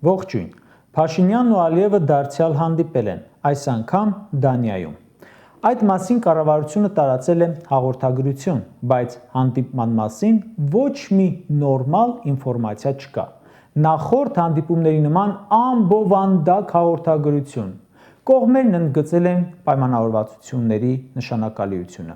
Ողջույն, Փաշինյանն ու Ալիևը դարձյալ հանդիպել են, այս անգամ Դանիայում։ Այդ մասին կառավարությունը տարածել է հաղորդագրություն, բայց հանդիպման մասին ոչ մի նորմալ ինֆորմացիա չկա։ Նախորդ հանդիպումների նման ամբովանդակ հաղորդագրություն։ Կողմերն ընդգծել են պայմանավորվածությունների նշանակալիությունը։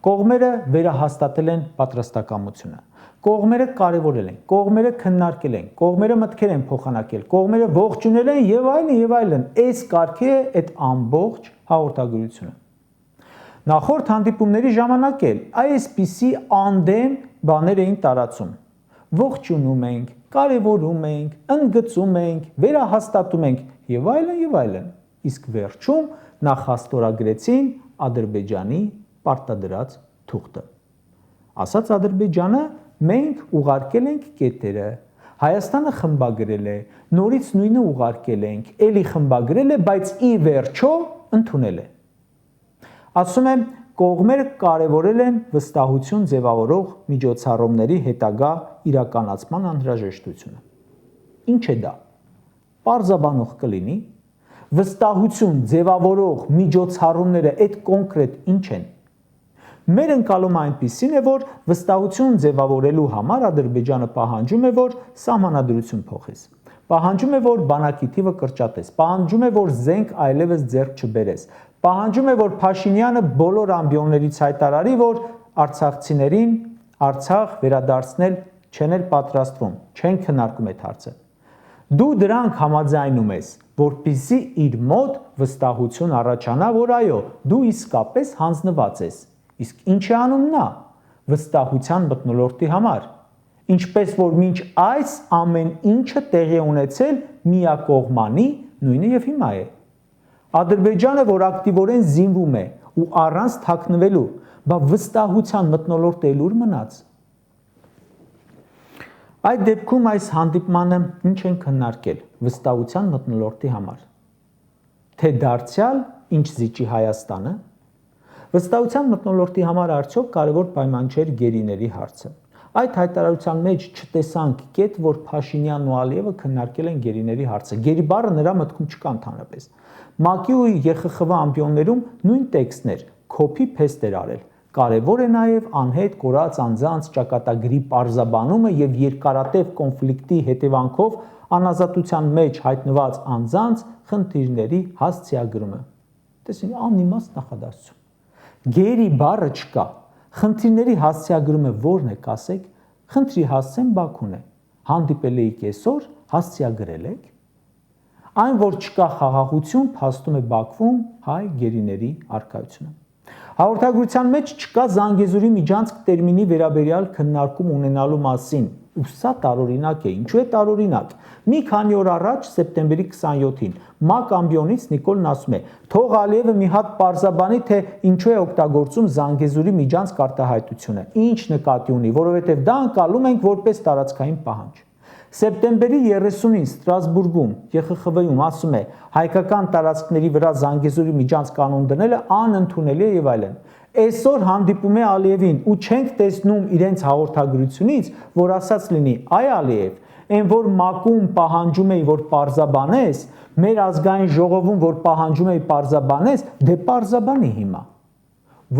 Կողմերը վերահաստատել են պատրաստակամությունը։ Կողմերը կարևորել են, կողմերը քննարկել են, կողմերը մտքեր են փոխանակել, կողմերը ողջունել են եւ այլն, այս կարգի է այդ ամբողջ հաղորդագրությունը։ Նախորդ հանդիպումների ժամանակ էլ այսպիսի անդեմ բաներ էին տարածում։ Ողջունում ենք, կարևորում ենք, ընդգծում ենք, վերահաստատում ենք եւ այլն, իսկ վերջում նախաստորագրեցին Ադրբեջանի պարտադրած թուղթը։ Ասաց Ադրբեջանը, մենք ուղարկել ենք կետերը, Հայաստանը խմբագրել է, նորից նույնը ուղարկել ենք, էլի խմբագրել է, բայց ի վերջո ընդունել է։ Ասում եմ, կողմերը կարևորել են վստահություն ձևավորող միջոցառումների հետագա իրականացման անհրաժեշտությունը։ Ինչ է դա։ Պարզաբանող կլինի, վստահություն ձևավորող միջոցառումները այդ կոնկրետ ինչ են։ Մեր ընկալումը այնպիսին է, որ վստահություն ձևավորելու համար Ադրբեջանը պահանջում է, որ սահմանադրություն փոխես, պահանջում է, որ բանակի թիվը կրճատես, պահանջում է, որ զենք այլևս ձեռք չբերես, պահանջում է, որ Փաշինյանը բոլոր ամբիոններից հայտարարի, որ արցախցիներին Արցախ վերադարձնել չեն էլ պատրաստվում, չեն քննարկում այդ հարցը։ Դու դրանք համաձայնում ես, որպեսզի իր մոտ վստահություն առաջանա, որ այո, դու իսկապես հանձնված ես։ Իսկ ինչ է անում նա վստահության մթնոլորտի համար, ինչպես որ մինչ այս ամեն ինչը տեղի ունեցել միակողմանի, նույնը եւ հիմա է։ Ադրբեջանը, որ ակտիվորեն զինվում է ու առանց թաքնվելու, բա վստահության մթնոլորտը էլ ուր մնաց։ Այդ դեպքում այս հանդիպմանը ինչ են քննարկել վստահության մթնոլորտի համար։ Թե դարձյալ ինչ զիջի Հայաստանը, վստահության մթնոլորտի համար արդյոք կարևոր պայման չէր գերիների հարցը։ Այդ հայտարարության մեջ չտեսանք կետ, որ Փաշինյանն ու Ալիևը քննարկել են գերիների հարցը։ Գերի բառը նրա մտքում չկա ընդհանրապես։ ՄԱԿ-ի ու ԵԽԽՎ ամբիոններում նույն տեքստն էր, copy-paste էր արել։ Կարևոր է նաև անհետ կորած անձանց ճակատագրի պարզաբանումը եւ երկարատև կոնֆլիկտի հետևանքով անազատության մեջ հայտնված անձանց խնդիրների հասցեագրումը։ Տեսին, անիմաստ նախադասություն։ Գերի բառը չկա։ Խնդիրների հասցեագրումը ո՞րն է, կասեք։ Խնդրի հասցեն Բաքուն է։ Հանդիպել էիք այսօր, հասցեագրել եք։ Այն, որ չկա խաղաղություն, փաստում է Բաքվում հայ գերիների առկայությունը։ Հաղորդագրության մեջ չկա Զանգեզուրի միջանցք տերմինի վերաբերյալ քննարկում ունենալու մասին, ու սա տարօրինակ է։ Ինչու է տարօրինակ։ Մի քանի օր առաջ, սեպտեմբերի 27-ին, ՄԱԿ ամբիոնից Նիկոլն ասում է. «Թող Ալիևը մի հատ պարզաբանի, թե ինչու է օգտագործում Զանգեզուրի միջանցք արտահայտությունը, ինչ նկատի ունի, որովհետև դա անցալում ենք որպես տարածքային պահանջ»։ Սեպտեմբերի 30-ին Ստրասբուրգում ԵԽԽՎ-ում ասում է. «Հայկական տարածքների վրա Զանգեզուրի միջանցք կանոն դնելը անընդունելի է եւ այլն»։ Այսօր հանդիպում է Ալիևին ու չենք տեսնում իրենց հաղորդագրությունից, որ ասած լինի. «Այ Ալիև, այն որ ՄԱԿ-ում պահանջում էի, որ պարզաբանես, մեր ազգային ժողովում որ պահանջում էի պարզաբանես, դե պարզաբանի հիմա»։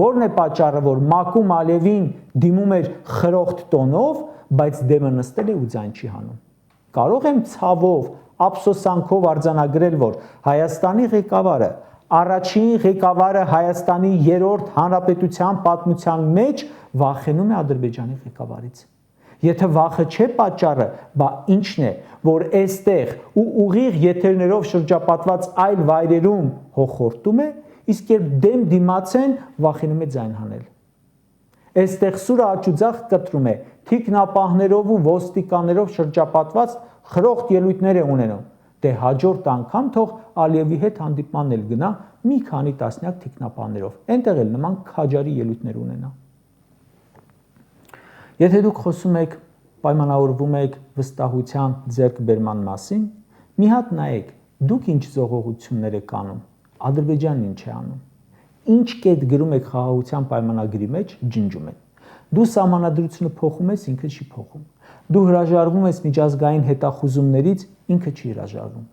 Որն է պատճառը, որ ՄԱԿ-ում Ալիևին դիմում էր խրոխտ տոնով, բայց դեմը նստել է ու ձայն չի հանում։ Կարող եմ ցավով, ափսոսանքով արձանագրել, որ Հայաստանի ղեկավարը, առաջին ղեկավարը Հայաստանի երրորդ հանրապետության պատմության մեջ վախենում է Ադրբեջանի ղեկավարից։ Եթե վախը չէ պատճառը, բա ինչն է, որ այստեղ ու ուղիղ եթերներով շրջապատված այլ վայրերում հոխորտում է, իսկ երբ դեմ դիմացեն, վախենում է ձայն հանել։ Այստեղ սուրը աճուձախ կտրում է, թիկնապահներով ու ոստիկաններով շրջապատված խրոխտ ելույթներ է ունենում։ Դե հաջորդ անգամ թող Ալիևի հետ հանդիպման էլ գնա մի քանի տասնյակ թիկնապահներով, այնտեղ էլ նման քաջարի ելույթներ ունենա։ Եթե դուք խոսում եք, պայմանավորվում եք վստահության ձեռքբերման մասին, մի հատ նայեք, դուք ինչ զողողություններ եք անում, Ադրբեջանն ինչ է անում։ Ինչ կետ գրում եք խաղաղության պայմանագրի մեջ, ջնջում են։ Դու սահմանադրությունը փոխում ես, ինքը չի փոխում։ Դու հրաժարվում ես միջազգային հետախուզումներից, ինքը չի հրաժարվում։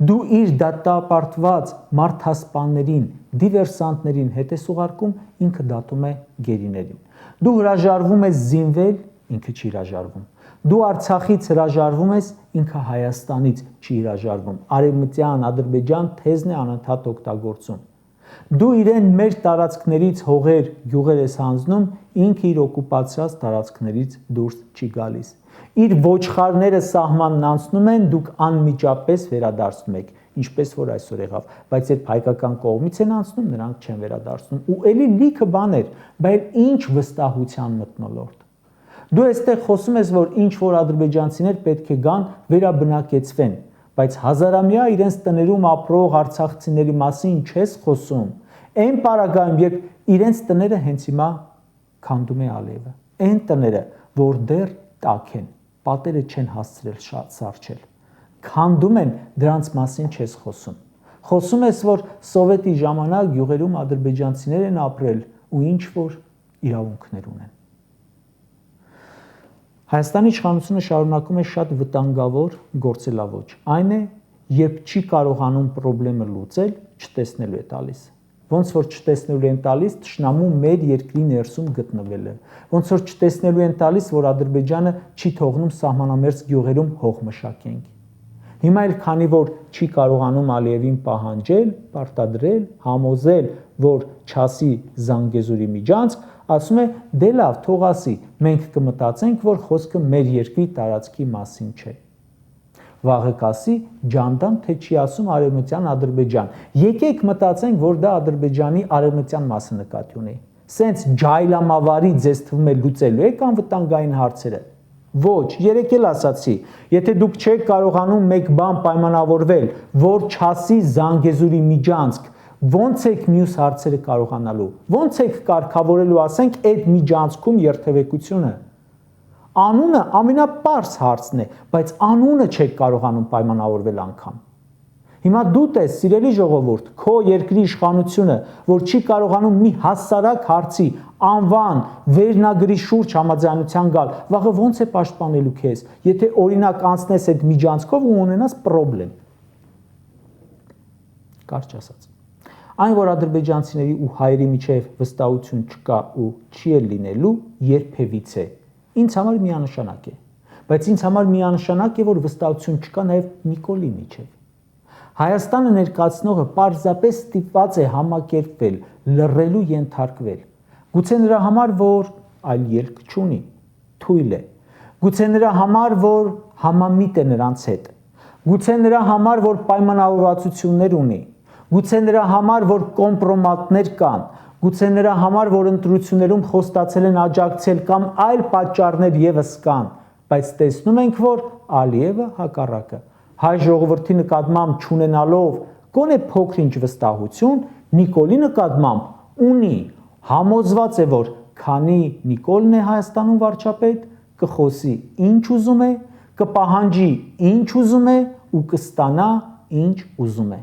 Դու իր դատապարտված մարդասպաններին, դիվերսանտներին հետ ես ուղարկում, ինքը դատում է գերիներին։ Դու հրաժարվում ես զինվել, ինքը չի հրաժարվում։ Դու Արցախից հրաժարվում ես, ինքը Հայաստանից չի հրաժարվում։ Արևմտյան Ադրբեջան թեզն է անընդհատ օգտագործում։ Դու իրեն մեր տարածքներից հողեր, գյուղեր ես հանձնում, ինքը իր օկուպացիաց տարածքներից դուրս չի գալիս։ Իր ոչխարները սահմանն անցնում են, դուք անմիջապես վերադարձնում եք, ինչպես որ այսօր եղավ, բայց երբ հայկական կողմից են անցնում, նրանք չեն վերադարձնում։ Ու ելի լիքը բաներ, բայց ինչ վստահության մթնոլորտ։ Դու այստեղ խոսում ես, որ ինչ որ ադրբեջանցիներ պետք է գան վերաբնակեցվեն, բայց հազարամյա իրենց տներում ապրող արցախցիների մասին չես խոսում։ Այն պարագայում, երբ իրենց տները հենց հիմա քանդում է Ալիևը, այն տները, որ դեռ տաք են, պատերը չեն հասցրել շատ սառչել, քանդում են, դրանց մասին չես խոսում։ Խոսում ես, որ սովետի ժամանակ գյուղերում ադրբեջանցիներ են ապրել ու ինչ որ իրավունքներ ունեն։ Հայաստանի իշխանությունը շարունակում է շատ վտանգավոր գործելաոճ։ Այն է, երբ չի կարողանում խնդրեմը լուծել, չտեսնելու է տալիս։ Ոնց որ չտեսնելու են տալիս թշնամու մեր երկրի ներսում գտնվելը։ Ոնց որ չտեսնելու են տալիս, որ Ադրբեջանը չի թողնում սահմանամերձ գյուղերում հող մշակենք։ Հիմա էլ քանի որ չի կարողանում Ալիևին պահանջել, պարտադրել, համոզել, որ չասի Զանգեզուրի միջանցք, ասում է դե լավ, թող ասի, մենք կմտածենք, որ խոսքը մեր երկրի տարածքի մասին չէ։ Վաղը կասի ջանդամ, թե չի ասում արևմտյան Ադրբեջան։ Եկեք մտածենք, որ դա Ադրբեջանի արևմտյան մասը նկատի ունի։ Սենց ջայլամավարի ձեզ թվում է լուծելու եք անվտանգային հարցերը։ Ոչ, երեք էլ ասացի, եթե դուք չեք կարողանում մեկ բան պայմանավորվել, որ չասի Զանգեզուրի միջանցք, ոնց եք մյուս հարցերը կարողանալու, ոնց եք կարգավորելու, ասենք, այդ միջանցքում երթևեկությունը։ Անունը ամենապարզ հարցն է, բայց անունը չեք կարողանում պայմանավորվել անգամ։ Հիմա դու տես, սիրելի ժողովուրդ, քո երկրի իշխանությունը, որ չի կարողանում մի հասարակ հարցի անվան, վերնագրի շուրջ համաձայնության գալ, վաղը ոնց է պաշտպանելու քեզ, եթե օրինակ անցնես այդ միջանցքով ու ունենաս պրոբլեմ։ Կարճ ասած։ Այն, որ ադրբեջանցիների ու հայերի միջև վստահություն չկա ու չի էլ լինելու, երբևիցե։ Ինձ համար միանշանակ է, բայց ինձ համար միանշանակ է, որ վստահություն չկա նաև Նիկոլի միջև։ Հայաստանը ներկայացնողը պարզապես ստիպված է համակերպվել, լռելու ենթարկվել։ Գուցե նրա համար, որ այլ ելք չունի, թույլ է։ Գուցե նրա համար, որ համամիտ է նրանց հետ։ Գուցե նրա համար, որ պայմանավորվածություններ ունի։ Գուցե նրա համար, որ կոմպրոմատներ կան։ Գուցե նրա համար, որ ընտրություններում խոստացել են աջակցել կամ այլ պատճառներ եւս կան, բայց տեսնում ենք, որ Ալիևը հակառակը հայ ժողովրդի նկատմամբ չունենալով գոնե փոքր-ինչ վստահություն, Նիկոլի նկատմամբ ունի, համոզված է, որ քանի Նիկոլն է Հայաստանում վարչապետ, կխոսի ինչ ուզում է, կպահանջի ինչ ուզում է ու կստանա ինչ ուզում է։